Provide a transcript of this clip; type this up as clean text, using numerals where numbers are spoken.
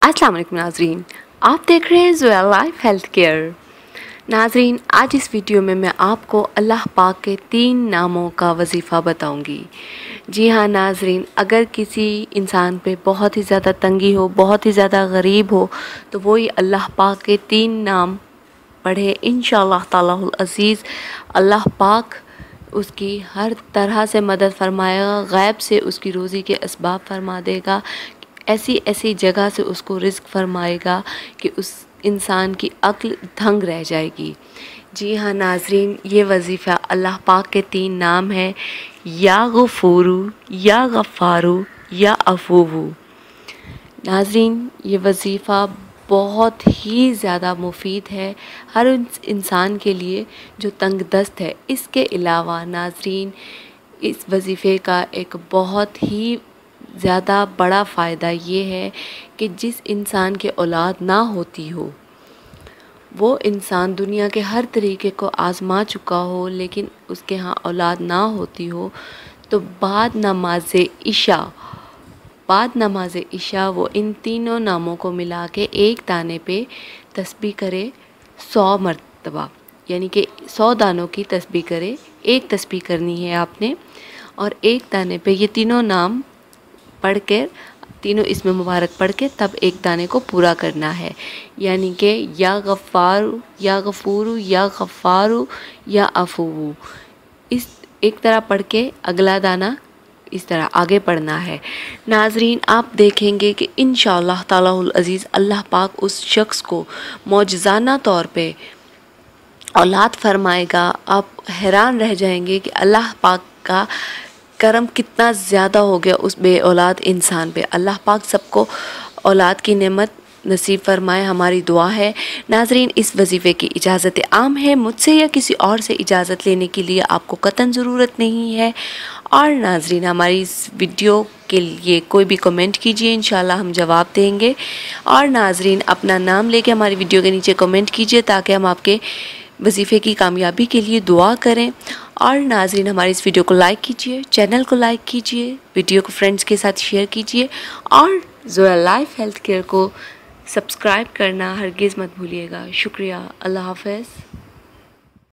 अस्सलाम वालेकुम नाजरीन, आप देख रहे हैं ज़ोया लाइफ हेल्थ केयर। नाजरीन, आज इस वीडियो में मैं आपको अल्लाह पाक के 3 नामों का वजीफ़ा बताऊंगी। जी हाँ नाजरीन, अगर किसी इंसान पे बहुत ही ज़्यादा तंगी हो, बहुत ही ज़्यादा गरीब हो, तो वो ही अल्लाह पाक के 3 नाम पढ़े। इंशाअल्लाह तालाहुल अज़ीज़ अल्लाह पाक उसकी हर तरह से मदद फरमाएगा, गैब से उसकी रोज़ी के असबाब फरमा देगा, ऐसी ऐसी जगह से उसको रिज़्क फरमाएगा कि उस इंसान की अक्ल दंग रह जाएगी। जी हाँ नाजरीन, ये वजीफ़ा अल्लाह पाक के 3 नाम हैं, या गफूरू, या गफ़ारू, या अफूवू। नाजरीन, ये वजीफ़ा बहुत ही ज़्यादा मुफीद है हर उस इंसान के लिए जो तंग दस्त है। इसके अलावा नाजरीन, इस वजीफ़े का एक बहुत ही ज़्यादा बड़ा फ़ायदा ये है कि जिस इंसान के औलाद ना होती हो, वो इंसान दुनिया के हर तरीके को आज़मा चुका हो, लेकिन उसके यहाँ औलाद ना होती हो, तो बाद नमाज इशा वो इन तीनों नामों को मिला के एक दाने पे तस्बीह करे 100 मरतबा, यानी कि 100 दानों की तस्बीह करे। एक तस्बीह करनी है आपने और एक दाने पे ये तीनों नाम पढ़ कर, तीनों इसमें मुबारक पढ़ के तब एक दाने को पूरा करना है, यानी कि या गफ़ारू, या गफूरू, या गफ़ारू, या अफूवू। इस एक तरह पढ़ के अगला दाना इस तरह आगे पढ़ना है। नाजरीन, आप देखेंगे कि इंशाअल्लाह तालाहुल अज़ीज़ अल्लाह पाक उस शख्स को मौजज़ाना तौर पे औलाद फरमाएगा। आप हैरान रह जाएंगे कि अल्लाह पाक का करम कितना ज़्यादा हो गया उस बे औलाद इंसान पे। अल्लाह पाक सबको औलाद की नेमत नसीब फरमाए, हमारी दुआ है। नाजरीन, इस वजीफ़े की इजाज़त आम है, मुझसे या किसी और से इजाज़त लेने के लिए आपको कतन ज़रूरत नहीं है। और नाजरीन, हमारी इस वीडियो के लिए कोई भी कमेंट कीजिए, इंशाल्लाह हम जवाब देंगे। और नाजरीन, अपना नाम लेके हमारी वीडियो के नीचे कमेंट कीजिए ताकि हम आपके वजीफ़े की कामयाबी के लिए दुआ करें। और नाजरीन, हमारी इस वीडियो को लाइक कीजिए, चैनल को लाइक कीजिए, वीडियो को फ्रेंड्स के साथ शेयर कीजिए और ज़ोया लाइफ हेल्थ केयर को सब्सक्राइब करना हरगिज़ मत भूलिएगा। शुक्रिया। अल्लाह हाफ़िज़।